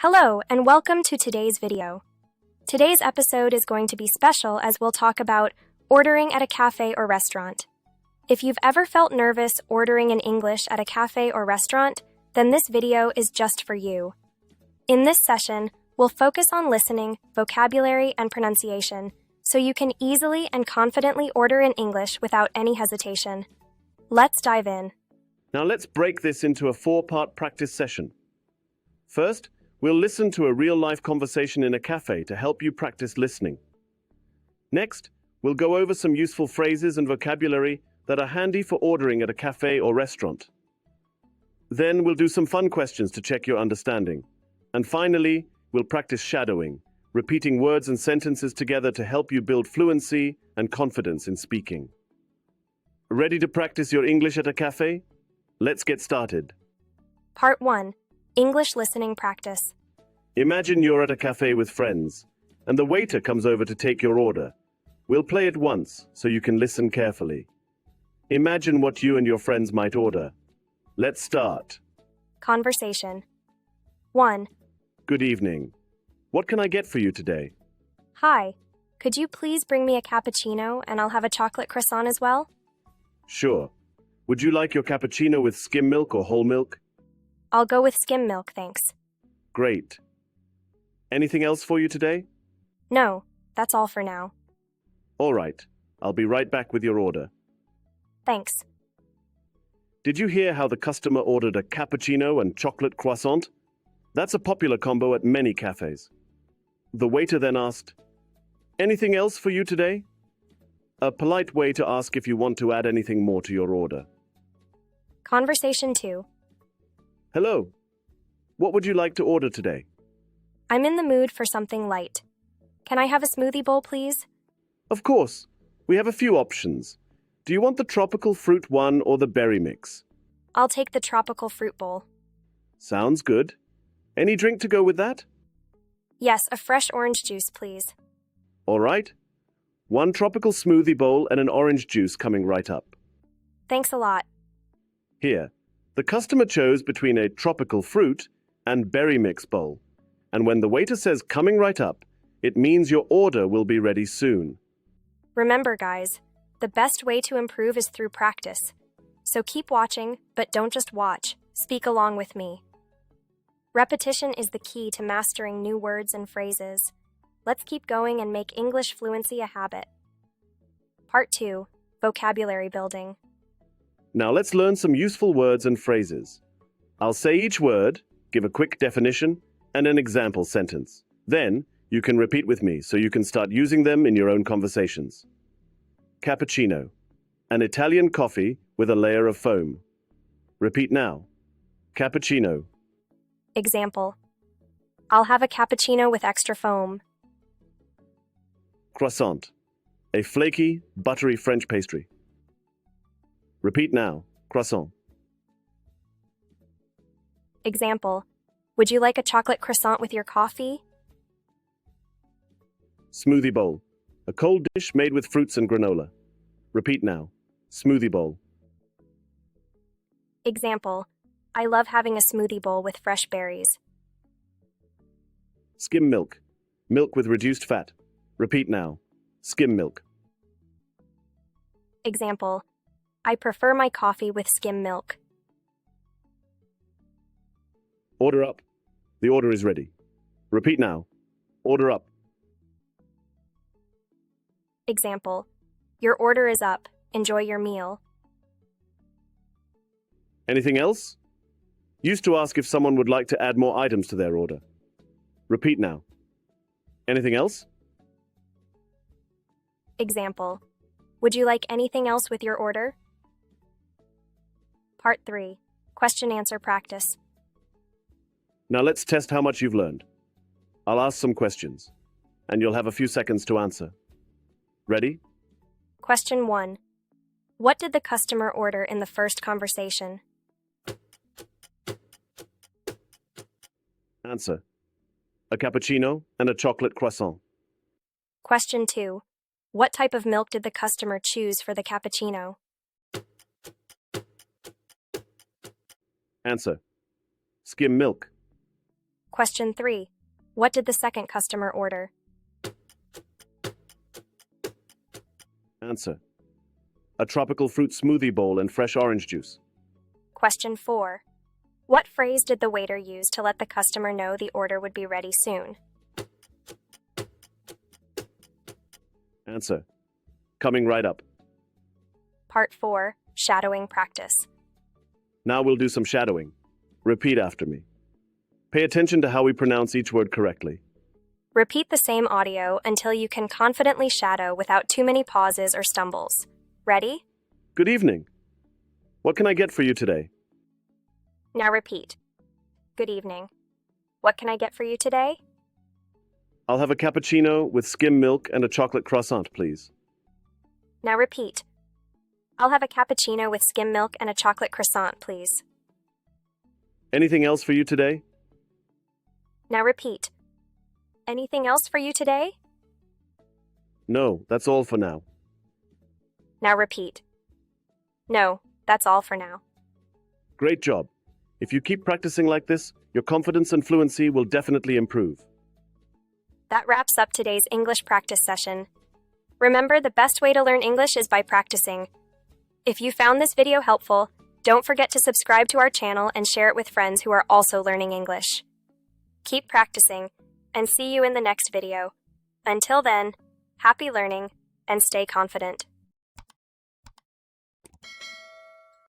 Hello, and welcome to today's video. Today's episode is going to be special as we'll talk about ordering at a cafe or restaurant. If you've ever felt nervous ordering in English at a cafe or restaurant, then this video is just for you. In this session, we'll focus on listening, vocabulary, and pronunciation, so you can easily and confidently order in English without any hesitation. Let's dive in. Now let's break this into a 4-part practice session. First, we'll listen to a real-life conversation in a cafe to help you practice listening. Next, we'll go over some useful phrases and vocabulary that are handy for ordering at a cafe or restaurant. Then we'll do some fun questions to check your understanding. And finally, we'll practice shadowing, repeating words and sentences together to help you build fluency and confidence in speaking. Ready to practice your English at a cafe? Let's get started. Part 1. English listening practice. Imagine you're at a cafe with friends, and the waiter comes over to take your order. We'll play it once, so you can listen carefully. Imagine what you and your friends might order. Let's start. Conversation. 1. Good evening. What can I get for you today? Hi, could you please bring me a cappuccino and I'll have a chocolate croissant as well? Sure. Would you like your cappuccino with skim milk or whole milk? I'll go with skim milk, thanks. Great. Anything else for you today? No, that's all for now. All right. I'll be right back with your order. Thanks. Did you hear how the customer ordered a cappuccino and chocolate croissant? That's a popular combo at many cafes. The waiter then asked, "Anything else for you today?" A polite way to ask if you want to add anything more to your order. Conversation 2. Hello. What would you like to order today? I'm in the mood for something light. Can I have a smoothie bowl, please? Of course. We have a few options. Do you want the tropical fruit one or the berry mix? I'll take the tropical fruit bowl. Sounds good. Any drink to go with that? Yes, a fresh orange juice, please. All right. 1 tropical smoothie bowl and an orange juice coming right up. Thanks a lot. Here, the customer chose between a tropical fruit and berry mix bowl. And when the waiter says coming right up, it means your order will be ready soon. Remember, guys, the best way to improve is through practice. So keep watching, but don't just watch. Speak along with me. Repetition is the key to mastering new words and phrases. Let's keep going and make English fluency a habit. Part 2. Vocabulary building. Now let's learn some useful words and phrases. I'll say each word, give a quick definition, and an example sentence. Then, you can repeat with me so you can start using them in your own conversations. Cappuccino. An Italian coffee with a layer of foam. Repeat now. Cappuccino. Example. I'll have a cappuccino with extra foam. Croissant. A flaky, buttery French pastry. Repeat now. Croissant. Example. Would you like a chocolate croissant with your coffee? Smoothie bowl. A cold dish made with fruits and granola. Repeat now. Smoothie bowl. Example. I love having a smoothie bowl with fresh berries. Skim milk. Milk with reduced fat. Repeat now. Skim milk. Example. I prefer my coffee with skim milk. Order up. The order is ready. Repeat now. Order up. Example. Your order is up. Enjoy your meal. Anything else? Used to ask if someone would like to add more items to their order. Repeat now. Anything else? Example. Would you like anything else with your order? Part 3. Question-answer practice. Now let's test how much you've learned. I'll ask some questions, and you'll have a few seconds to answer. Ready? Question 1. What did the customer order in the first conversation? Answer. A cappuccino and a chocolate croissant. Question 2. What type of milk did the customer choose for the cappuccino? Answer. Skim milk. Question 3. What did the second customer order? Answer. A tropical fruit smoothie bowl and fresh orange juice. Question 4. What phrase did the waiter use to let the customer know the order would be ready soon? Answer. Coming right up. Part 4. Shadowing practice. Now we'll do some shadowing. Repeat after me. Pay attention to how we pronounce each word correctly. Repeat the same audio until you can confidently shadow without too many pauses or stumbles. Ready? Good evening. What can I get for you today? Now repeat. Good evening. What can I get for you today? I'll have a cappuccino with skim milk and a chocolate croissant, please. Now repeat. I'll have a cappuccino with skim milk and a chocolate croissant, please. Anything else for you today? Now repeat. Anything else for you today? No, that's all for now. Now repeat. No, that's all for now. Great job. If you keep practicing like this, your confidence and fluency will definitely improve. That wraps up today's English practice session. Remember, the best way to learn English is by practicing. If you found this video helpful, don't forget to subscribe to our channel and share it with friends who are also learning English. Keep practicing, and see you in the next video. Until then, happy learning and stay confident.